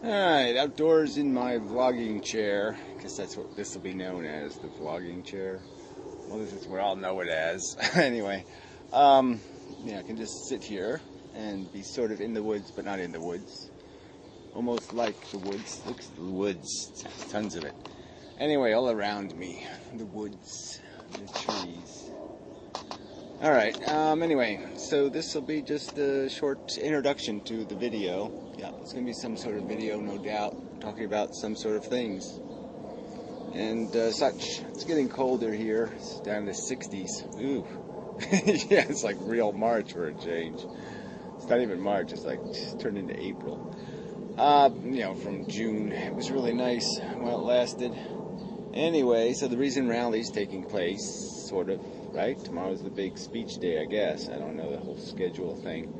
Alright, outdoors in my vlogging chair. I guess that's what this will be known as, the vlogging chair. Well, this is what I'll know it as. Anyway, yeah, I can just sit here and be sort of in the woods, but not in the woods. Almost like the woods. Look at the woods. Tons of it. Anyway, all around me. The woods. The trees. Alright, anyway, so this will be just a short introduction to the video. Yeah, it's going to be some sort of video, no doubt, talking about some sort of things. And such. It's getting colder here. It's down to 60s. Ooh. Yeah, it's like real March for a change. It's not even March, it's like just turned into April. You know, from June. It was really nice while it lasted. Anyway, so the reason rally's taking place, sort of, right? Tomorrow's the big speech day, I guess. I don't know the whole schedule thing.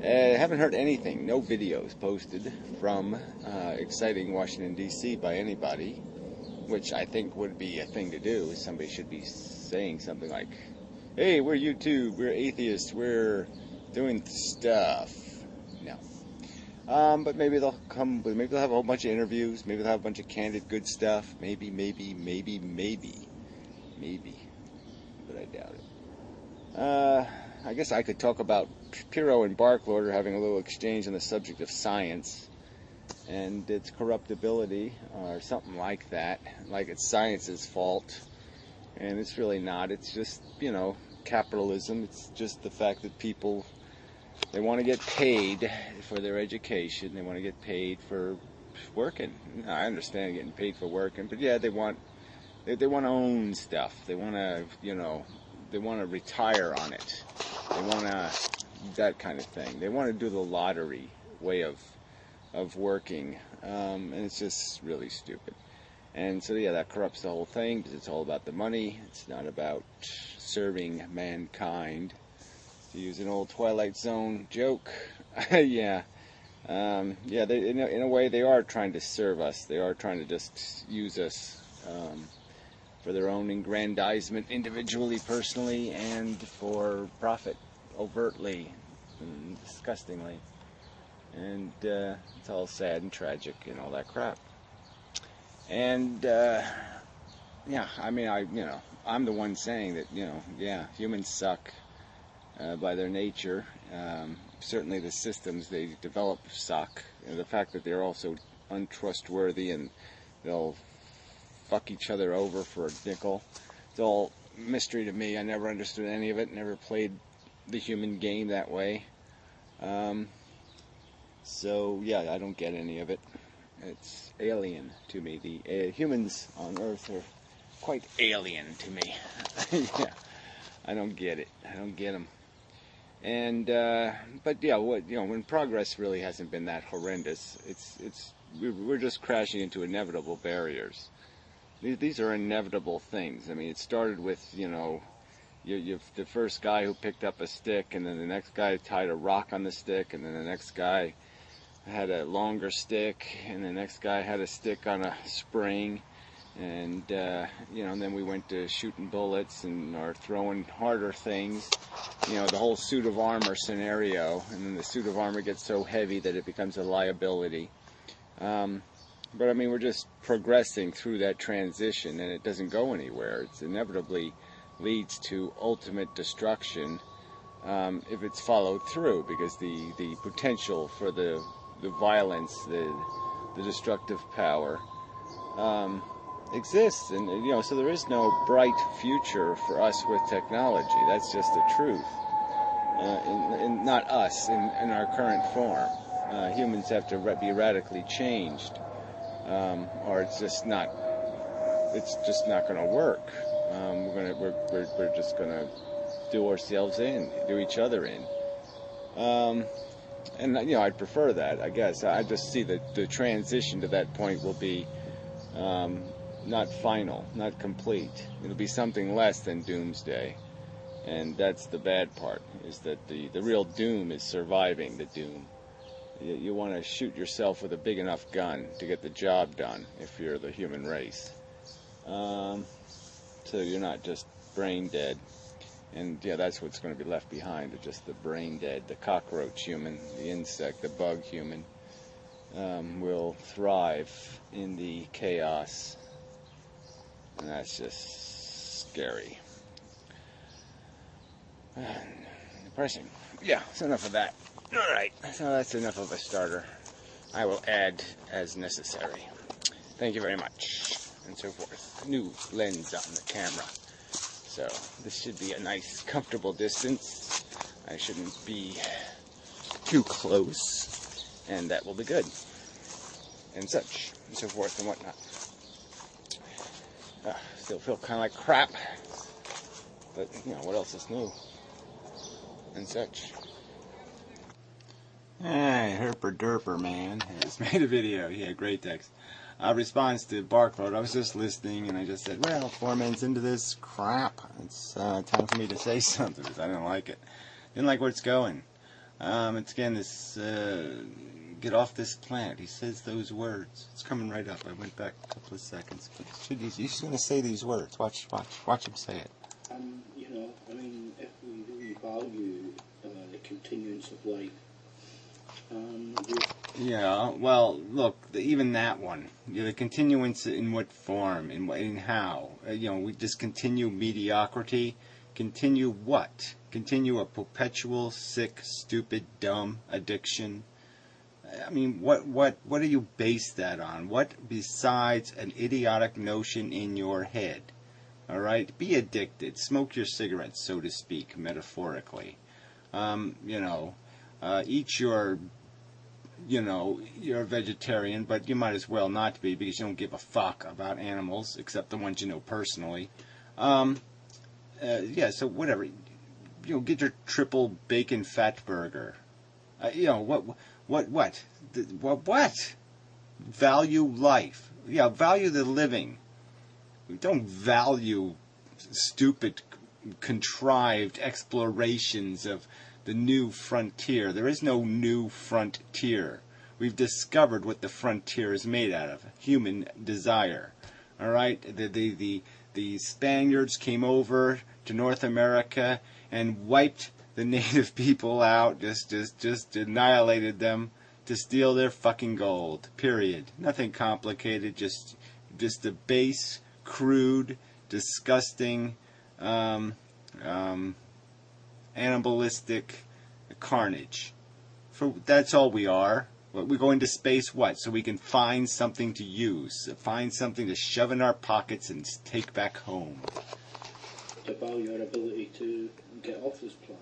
I haven't heard anything, no videos posted from exciting Washington, D.C. by anybody, which I think would be a thing to do. Somebody should be saying something like, hey, we're YouTube, we're atheists, we're doing stuff. No. But maybe they'll come, maybe they'll have a whole bunch of interviews, maybe they'll have a bunch of candid good stuff, maybe, but I doubt it. I guess I could talk about Piro and Barklord are having a little exchange on the subject of science and its corruptibility, or something like that, like it's science's fault, and it's really not. It's just, you know, capitalism. It's just the fact that people, they want to get paid for their education. They want to get paid for working. I understand getting paid for working, but yeah, they want to own stuff. They want to, you know, they want to retire on it. They want to, that kind of thing. They want to do the lottery way of working, and it's just really stupid. And so yeah, that corrupts the whole thing because it's all about the money. It's not about serving mankind. To use an old Twilight Zone joke, yeah, yeah. They, in a way, they are trying to serve us. They are trying to just use us for their own aggrandizement, individually, personally, and for profit, overtly and disgustingly. And it's all sad and tragic and all that crap. And yeah, I mean, I'm the one saying that, yeah, humans suck. By their nature, certainly the systems they develop suck. And the fact that they're also untrustworthy and they'll fuck each other over for a nickel, it's all mystery to me. I never understood any of it, never played the human game that way. So yeah, I don't get any of it. It's alien to me. The humans on Earth are quite alien to me. Yeah, I don't get it. I don't get them. And but yeah, when progress really hasn't been that horrendous, we're just crashing into inevitable barriers. These are inevitable things. I mean, it started with, you've the first guy who picked up a stick, and then the next guy tied a rock on the stick, and then the next guy had a longer stick, and the next guy had a stick on a spring. And and then we went to shooting bullets or throwing harder things, the whole suit of armor scenario. And then the suit of armor gets so heavy that it becomes a liability. But I mean, we're just progressing through that transition, and it doesn't go anywhere. It inevitably leads to ultimate destruction if it's followed through, because the potential for the violence, the destructive power, exists, and so there is no bright future for us with technology. That's just the truth. Not us in our current form. Humans have to be radically changed, or it's just not going to work. We're just going to do ourselves in, do each other in. And I'd prefer that, I guess. I just see that the transition to that point will be not final, not complete. It'll be something less than doomsday. And that's the bad part, is that the real doom is surviving the doom. You want to shoot yourself with a big enough gun to get the job done if you're the human race. So you're not just brain dead. And yeah, that's what's going to be left behind, just the brain dead, the cockroach human, the insect, the bug human. will thrive in the chaos, and that's just scary. Depressing. Yeah, that's enough of that. Alright, so that's enough of a starter. I will add as necessary. Thank you very much. And so forth. New lens on the camera. So this should be a nice, comfortable distance. I shouldn't be too close. And that will be good. And such. And so forth and whatnot. Still feel kind of like crap. But, you know, what else is new? And such. Hey, Herper Derper man has made a video. Yeah, great text. Response to Barkload. I was just listening and I just said, well, 4 minutes into this crap. It's time for me to say something because I didn't like it. Didn't like where it's going. It's again this, get off this planet. He says those words. It's coming right up. I went back a couple of seconds. But he's just going to say these words. Watch him say it. You know, I mean, if we really value the continuance of life, yeah, well, look, even that one, the continuance in what form, in how, we just continue mediocrity, continue what? Continue a perpetual, sick, stupid, dumb addiction? I mean, what do you base that on? What besides an idiotic notion in your head? All right, be addicted. Smoke your cigarettes, so to speak, metaphorically. Eat your, you're a vegetarian, but you might as well not be because you don't give a fuck about animals, except the ones you know personally. So whatever. Get your triple bacon fat burger. What? Value life. Yeah, value the living. We don't value stupid, contrived explorations of the new frontier. There is no new frontier. We've discovered what the frontier is made out of. Human desire. All right? The Spaniards came over to North America and wiped the native people out, just annihilated them to steal their fucking gold. Period. Nothing complicated, just the base, crude, disgusting, animalistic carnage. That's all we are. We go into space, what? So we can find something to use, find something to shove in our pockets and take back home. To value our ability to get off this planet,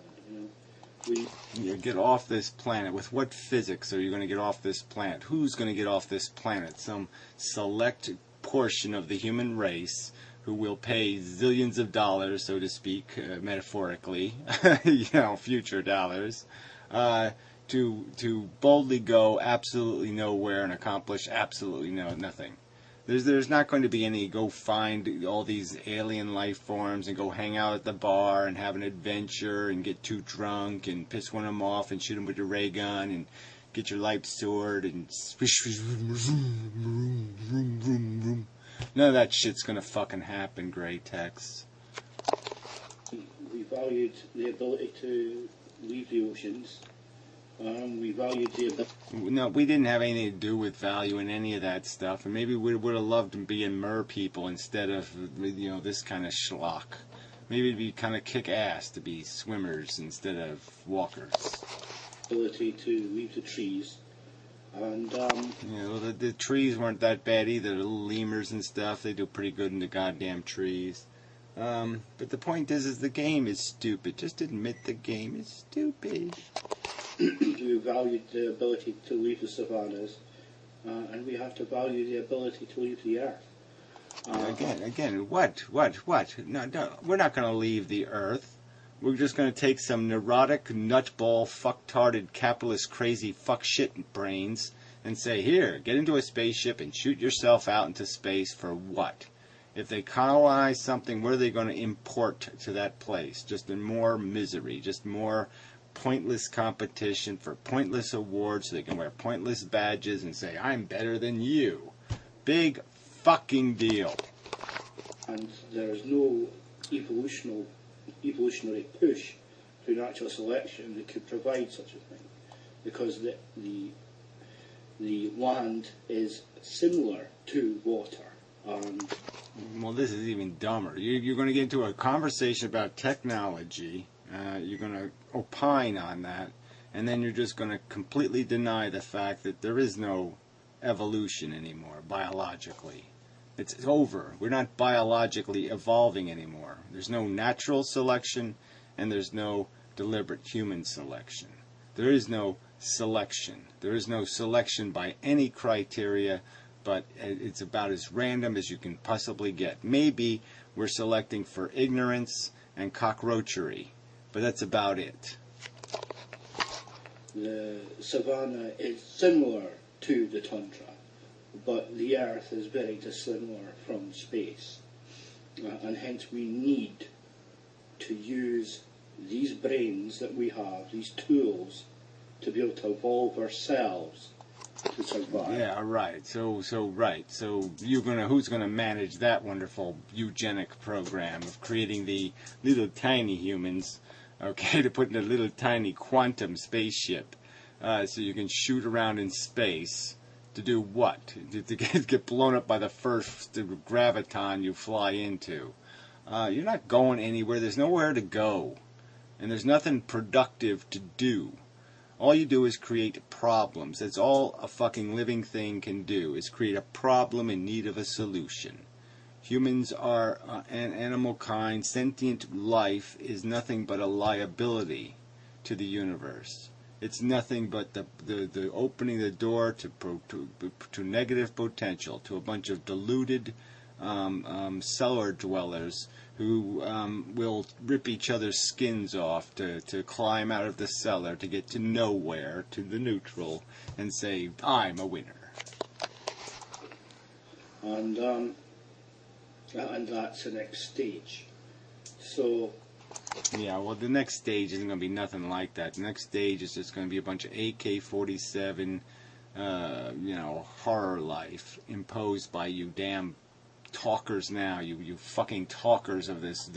get off this planet. With what physics are you going to get off this planet? Who's going to get off this planet? Some select portion of the human race who will pay zillions of dollars, so to speak, metaphorically, future dollars, to boldly go absolutely nowhere and accomplish absolutely nothing. There's not going to be any go find all these alien life forms and go hang out at the bar and have an adventure and get too drunk and piss one of them off and shoot them with your ray gun and get your light sword and none of that shit's gonna fucking happen, Grey Tex. We valued the ability to leave the oceans. We valued the ability. No, we didn't have anything to do with valuing any of that stuff, and maybe we would have loved being mer people instead of this kind of schlock. Maybe it'd be kind of kick ass to be swimmers instead of walkers. Ability to leave the trees. And the trees weren't that bad either. The little lemurs and stuff, they do pretty good in the goddamn trees. But the point is the game is stupid. Just admit the game is stupid. We valued the ability to leave the savannas, and we have to value the ability to leave the earth. Again, what? No, we're not going to leave the earth. We're just going to take some neurotic, nutball, fucktarded, capitalist, crazy, fuck shit brains and say, here, get into a spaceship and shoot yourself out into space for what? If they colonize something, what are they going to import to that place? Just more misery, just more pointless competition for pointless awards so they can wear pointless badges and say, I'm better than you. Big fucking deal. And there is no evolutionary push through natural selection that could provide such a thing, because the the land is similar to water. Well, this is even dumber. You're going to get into a conversation about technology. You're going to opine on that, and then you're just going to completely deny the fact that there is no evolution anymore, biologically. It's over. We're not biologically evolving anymore. There's no natural selection, and there's no deliberate human selection. There is no selection. There is no selection by any criteria, but it's about as random as you can possibly get. Maybe we're selecting for ignorance and cockroachery, but that's about it. The savanna is similar to the tundra, but the Earth is very dissimilar from space, and hence we need to use these brains that we have, these tools, to be able to evolve ourselves to survive. Yeah, right. So who's gonna manage that wonderful eugenic program of creating the little tiny humans, okay, to put in a little tiny quantum spaceship, so you can shoot around in space. To do what? To get blown up by the first graviton you fly into. You're not going anywhere. There's nowhere to go. And there's nothing productive to do. All you do is create problems. That's all a fucking living thing can do, is create a problem in need of a solution. Humans are an animal kind. Sentient life is nothing but a liability to the universe. It's nothing but the opening the door to negative potential, to a bunch of deluded cellar dwellers who will rip each other's skins off to climb out of the cellar to get to nowhere, to the neutral, and say, I'm a winner. And that's the next stage. So yeah, well, the next stage isn't going to be nothing like that. The next stage is just going to be a bunch of AK-47, horror life imposed by you damn talkers now. You fucking talkers of this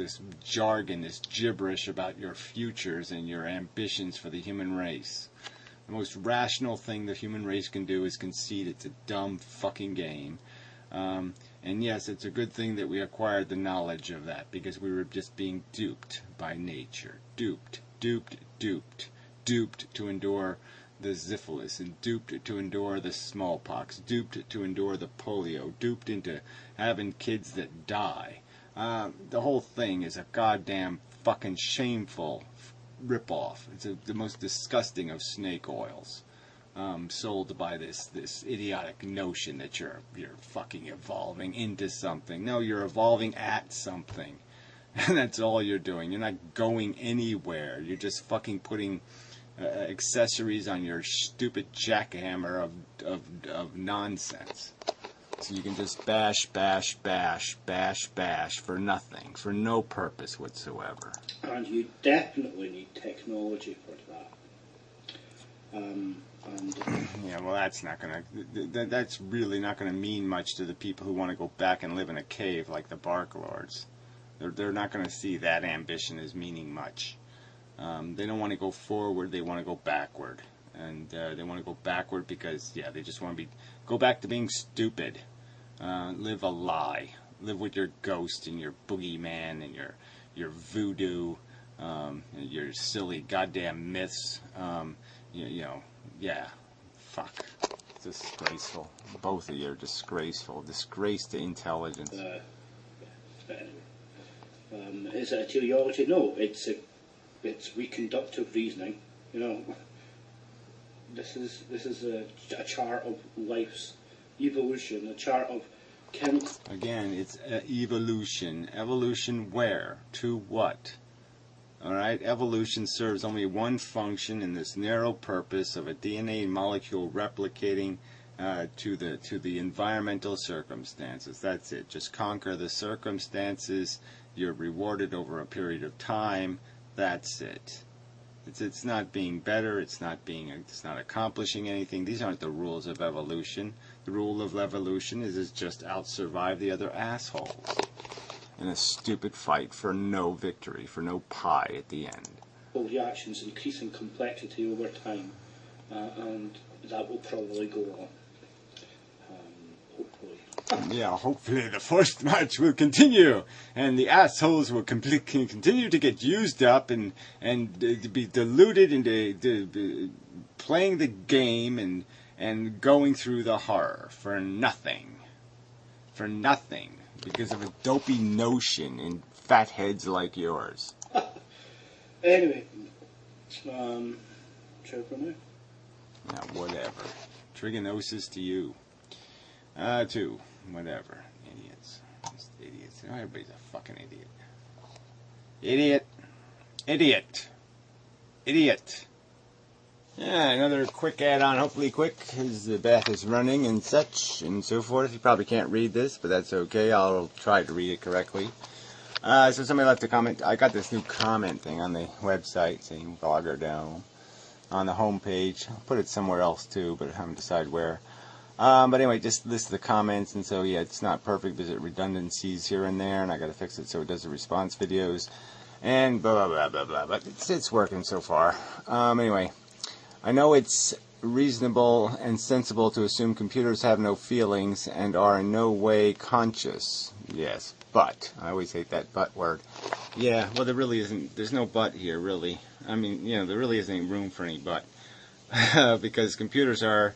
jargon, this gibberish about your futures and your ambitions for the human race. The most rational thing the human race can do is concede it's a dumb fucking game. And yes, it's a good thing that we acquired the knowledge of that, because we were just being duped by nature. Duped to endure the syphilis, and duped to endure the smallpox, duped to endure the polio, duped into having kids that die. The whole thing is a goddamn fucking shameful ripoff. It's the most disgusting of snake oils. Sold by this idiotic notion that you're fucking evolving into something. No, you're evolving at something. And that's all you're doing. You're not going anywhere. You're just fucking putting accessories on your stupid jackhammer of nonsense. So you can just bash for nothing, for no purpose whatsoever. And you definitely need technology for that. Yeah, well, that's not gonna. That's really not gonna mean much to the people who want to go back and live in a cave like the Bark Lords. They're not gonna see that ambition as meaning much. They don't want to go forward. They want to go backward, and they want to go backward because they just want to go back to being stupid. Live a lie. Live with your ghost and your boogeyman and your voodoo, your silly goddamn myths. Yeah, fuck. Disgraceful. Both of you are disgraceful. Disgrace to intelligence. Is it a teleology? No, it's reconductive reasoning. This is a chart of life's evolution, a chart of Again, it's evolution. Evolution where? To what? Alright, evolution serves only one function in this narrow purpose of a DNA molecule replicating to the environmental circumstances. That's it. Just conquer the circumstances. You're rewarded over a period of time. That's it. It's not being better. It's not accomplishing anything. These aren't the rules of evolution. The rule of evolution is just out-survive the other assholes in a stupid fight for no victory, for no pie at the end. All reactions increase in complexity over time, and that will probably go on. Hopefully. Yeah, hopefully the first match will continue, and the assholes will continue to get used up and to be deluded into playing the game and going through the horror for nothing. For nothing. Because of a dopey notion in fat heads like yours. Anyway, ciao for now. Yeah, whatever. Trigonosis to you. To whatever. Idiots. Just idiots. Everybody's a fucking idiot. Idiot. Idiot. Idiot. Yeah, another quick add-on, hopefully quick, as the bath is running and such and so forth. You probably can't read this, but that's okay. I'll try to read it correctly. So somebody left a comment. I got this new comment thing on the website saying blogger down on the home page. I'll put it somewhere else too, but I haven't decided where. But anyway, just list the comments, and so yeah, it's not perfect because it redundancies here and there, and I got to fix it so it does the response videos, and blah blah blah blah blah. But it's working so far. Anyway. I know it's reasonable and sensible to assume computers have no feelings and are in no way conscious. Yes, but. I always hate that but word. Yeah, well, there really isn't. There's no but here, really. I mean, you know, there really isn't any room for any but. Because computers are,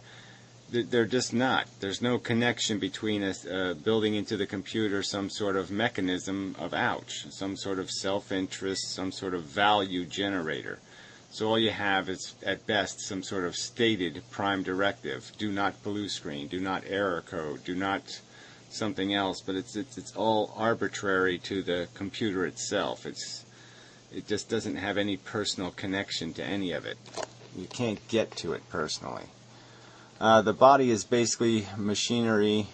they're just not. There's no connection between us building into the computer some sort of mechanism of ouch, some sort of self-interest, some sort of value generator. So all you have is, at best, some sort of stated prime directive. Do not blue screen. Do not error code. Do not something else. But it's all arbitrary to the computer itself. It just doesn't have any personal connection to any of it. You can't get to it personally. The body is basically machinery.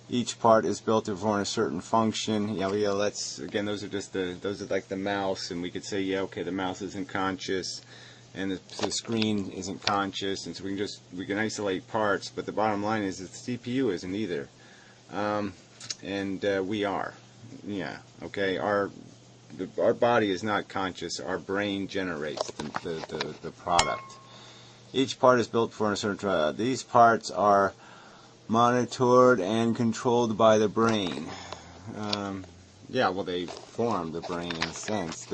Each part is built to perform a certain function. Yeah, that's again. Those are like the mouse, and we could say, yeah, okay, the mouse isn't conscious, and the screen isn't conscious, and so we can isolate parts. But the bottom line is that the CPU isn't either, and we are. Yeah, okay. Our body is not conscious. Our brain generates the product. Each part is built for a certain. These parts are monitored and controlled by the brain. Yeah, well, they form the brain in a sense.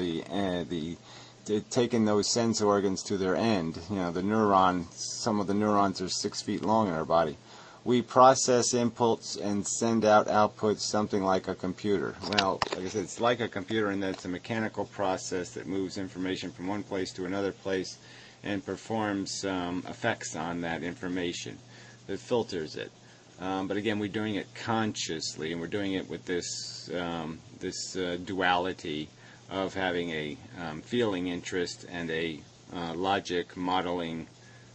Taking those sense organs to their end. You know, the neuron. Some of the neurons are 6 feet long in our body. We process inputs and send out outputs, something like a computer. Well, like I said, it's like a computer in that it's a mechanical process that moves information from one place to another place and performs effects on that information. That filters it. But again, we're doing it consciously, and we're doing it with this duality of having a feeling interest and a logic, modeling,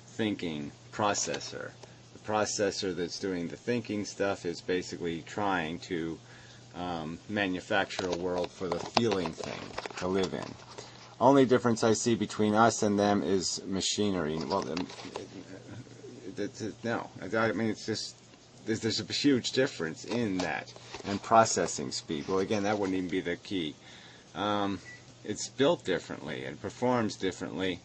thinking processor. The processor that's doing the thinking stuff is basically trying to manufacture a world for the feeling thing to live in. Only difference I see between us and them is machinery. Well, no, I mean, it's just. There's a huge difference in that and processing speed. Well, again, that wouldn't even be the key. It's built differently and performs differently.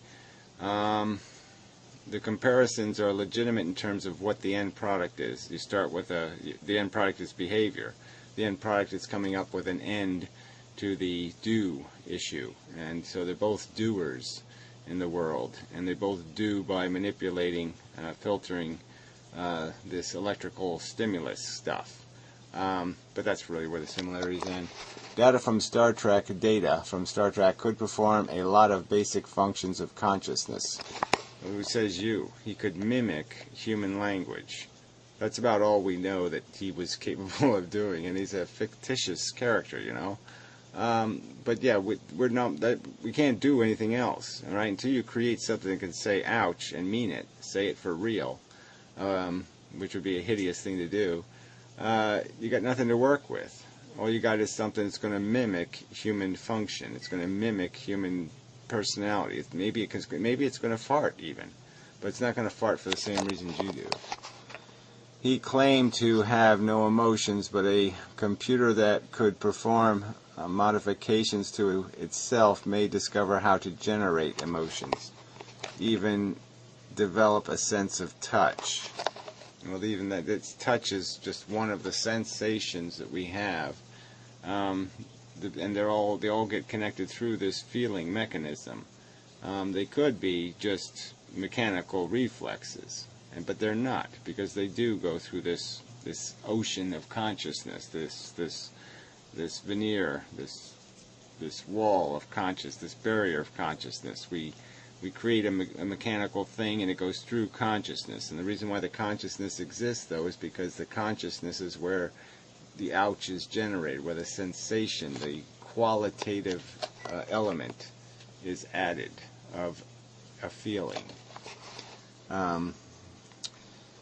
The comparisons are legitimate in terms of what the end product is. You start with the end product is behavior. The end product is coming up with an end to the do issue. And so they're both doers in the world. And they both do by manipulating, filtering, this electrical stimulus stuff. But that's really where the similarities end. Data from Star Trek could perform a lot of basic functions of consciousness. Who says you? He could mimic human language. That's about all we know that he was capable of doing, and he's a fictitious character, you know. But yeah, we're not. We can't do anything else, all right? Until you create something that can say "ouch" and mean it, say it for real. Which would be a hideous thing to do, you got nothing to work with. All you got is something that's going to mimic human function. It's going to mimic human personality. Maybe it's going to fart even, but it's not going to fart for the same reasons you do. He claimed to have no emotions, but a computer that could perform modifications to itself may discover how to generate emotions. Even develop a sense of touch. Well, even that, touch is just one of the sensations that we have, and they all get connected through this feeling mechanism. They could be just mechanical reflexes, but they're not, because they do go through this ocean of consciousness, this veneer, this wall of consciousness, this barrier of consciousness. We create a mechanical thing, and it goes through consciousness. And the reason why the consciousness exists, though, is because the consciousness is where the ouch is generated, where the sensation, the qualitative element is added of a feeling.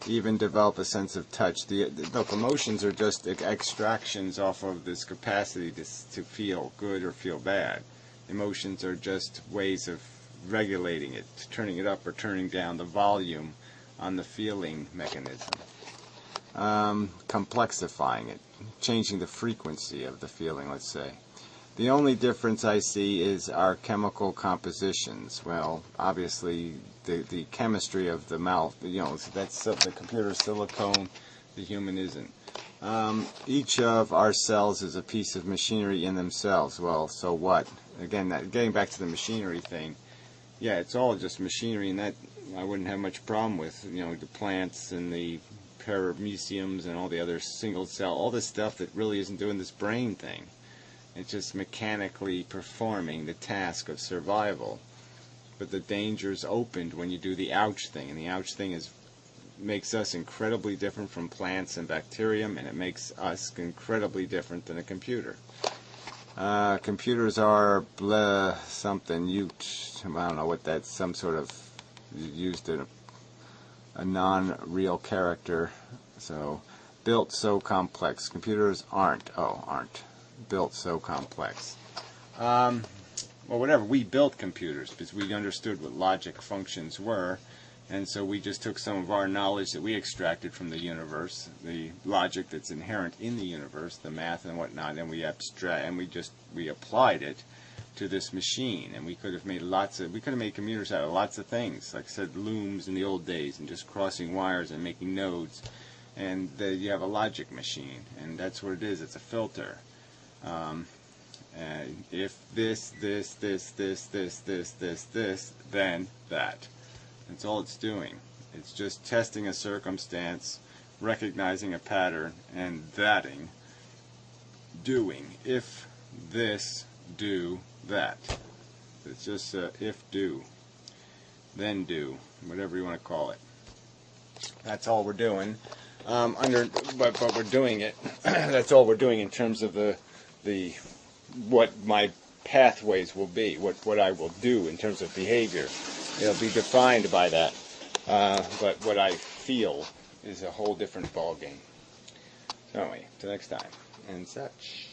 Even develop a sense of touch. Look, emotions are just extractions off of this capacity to feel good or feel bad. Emotions are just ways of regulating it, turning it up or turning down the volume on the feeling mechanism. Complexifying it, changing the frequency of the feeling, let's say. The only difference I see is our chemical compositions. Well, obviously, the chemistry of the mouth, that's the computer silicone, the human isn't. Each of our cells is a piece of machinery in themselves. Well, so what? Again, getting back to the machinery thing, yeah, it's all just machinery, and that I wouldn't have much problem with, the plants and the parameciums and all the other single cell, all this stuff that really isn't doing this brain thing. It's just mechanically performing the task of survival. But the danger's opened when you do the ouch thing, and the ouch thing makes us incredibly different from plants and bacterium, and it makes us incredibly different than a computer. Computers are something, I don't know what that's, some sort of, used a non-real character, so, built so complex. Computers aren't built so complex. Well, whatever, we built computers because we understood what logic functions were, and so we just took some of our knowledge that we extracted from the universe, the logic that's inherent in the universe, the math and whatnot, and we applied it to this machine. And we could have made computers out of lots of things, like I said, looms in the old days, and just crossing wires and making nodes. And you have a logic machine, and that's what it is. It's a filter. And if this, then that. That's all it's doing. It's just testing a circumstance, recognizing a pattern, and thatting. Doing. If this, do that. It's just if, do. Then do. Whatever you want to call it. That's all we're doing. But we're doing it. That's all we're doing in terms of what my pathways will be, what I will do in terms of behavior. It'll be defined by that. But what I feel is a whole different ballgame. So anyway, till next time, and such.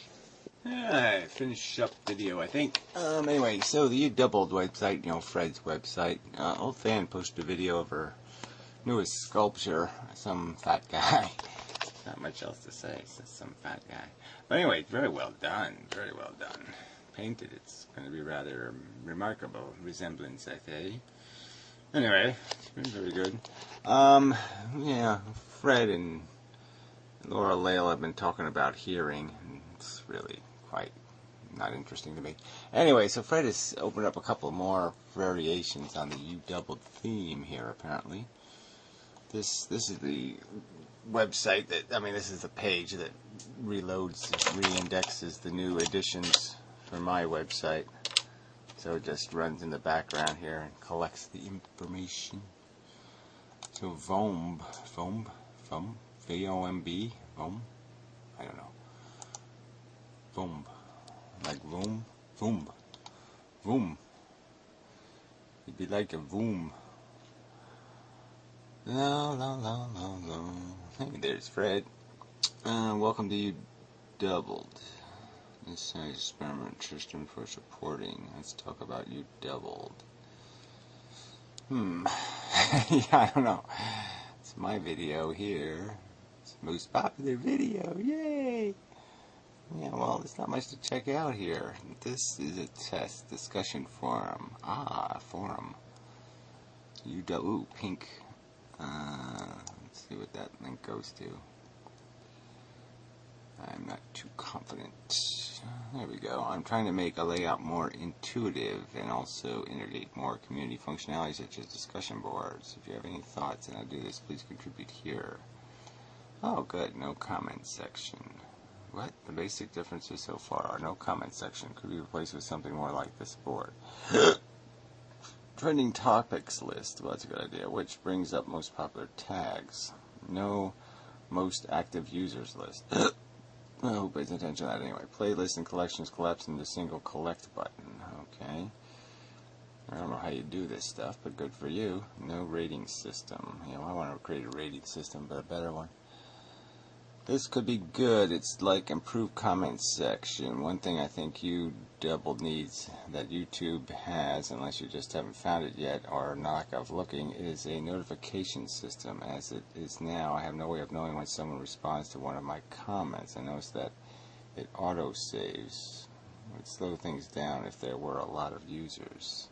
I finished up video, I think. Anyway, so the U-Doubled website, Fred's website, old fan posted a video of her newest sculpture, some fat guy. Not much else to say, it's just some fat guy. But anyway, very well done, very well done. Painted, it's going to be rather remarkable resemblance, I say. Anyway, it's been very good. Yeah, Fred and Laura Lale have been talking about hearing, and it's really quite not interesting to me. Anyway, so Fred has opened up a couple more variations on the U-Doubled theme here, apparently. This is the website this is the page that reindexes the new editions for my website. So it just runs in the background here and collects the information. So VOMB, V-O-M-B, VOMB, I don't know. VOMB, like voom, voom. It'd be like a voom. No. Hey, there's Fred. Welcome to U-Doubled. This is experiment system for supporting. Let's talk about U-Doubled. Yeah, I don't know. It's my video here. It's the most popular video. Yay! Yeah, well, there's not much to check out here. This is a test discussion forum. Forum. So you do, ooh, pink. Let's see what that link goes to. I'm not too confident. There we go. I'm trying to make a layout more intuitive and also integrate more community functionality such as discussion boards. If you have any thoughts and I do this, please contribute here. Oh, good. No comment section. What? The basic differences so far are no comment section. Could be replaced with something more like this board. Trending topics list. Well, that's a good idea. Which brings up most popular tags. No most active users list. Who pays attention to that anyway? Playlists and collections collapse into a single collect button. Okay. I don't know how you do this stuff, but good for you. No rating system. You know, I want to create a rating system, but a better one. This could be good. It's like improved comment section. One thing I think you double needs that YouTube has, unless you just haven't found it yet or lack of looking, is a notification system. As it is now, I have no way of knowing when someone responds to one of my comments. I noticed that it auto-saves. It would slow things down if there were a lot of users.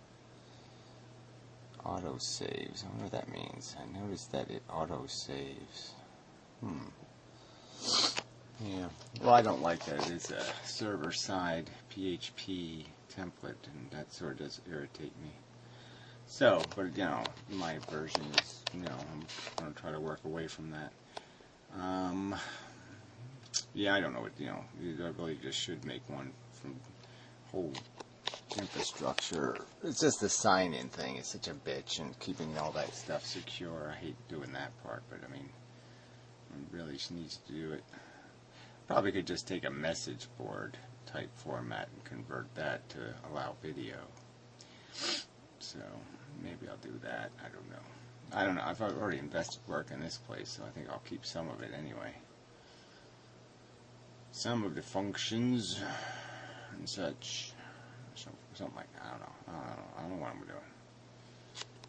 Auto-saves. I wonder what that means. I noticed that it auto-saves. Yeah, well, I don't like that. It is a server-side PHP template, and that sort of does irritate me. So, but you know, my version is, you know, I'm going to try to work away from that. Yeah, I don't know what, you know, I really just should make one from whole infrastructure. It's just the sign-in thing. It's such a bitch, and keeping all that stuff secure. I hate doing that part, but I mean, it really needs to do it. Probably could just take a message board type format and convert that to allow video. So maybe I'll do that. I don't know. I've already invested work in this place, so I think I'll keep some of it anyway. Some of the functions and such. Something like that. I don't know what I'm doing.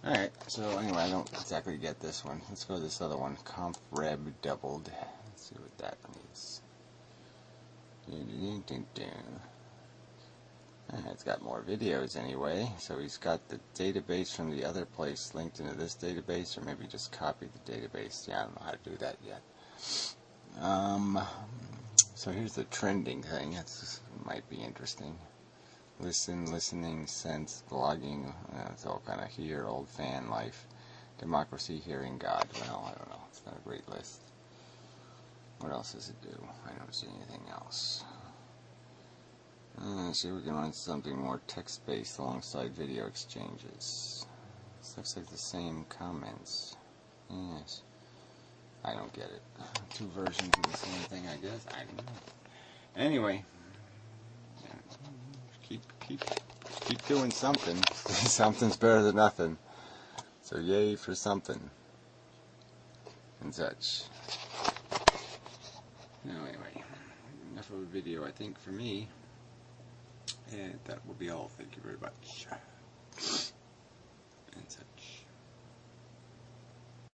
Alright, so anyway, I don't exactly get this one. Let's go to this other one. Conf reb doubled. Let's see what that means. It's got more videos anyway, so he's got the database from the other place linked into this database, or maybe just copy the database. Yeah, I don't know how to do that yet. So here's the trending thing. That might be interesting. Listening, sense, blogging. It's all kind of here. Old fan life, democracy, hearing God. Well, I don't know. It's not a great list. What else does it do? I don't see anything else. See, we can run something more text-based alongside video exchanges. This looks like the same comments. Yes. I don't get it. Two versions of the same thing, I guess. I don't know. Anyway, keep doing something. Something's better than nothing. So yay for something and such. Now anyway, enough of a video, I think, for me. And that will be all. Thank you very much. And such.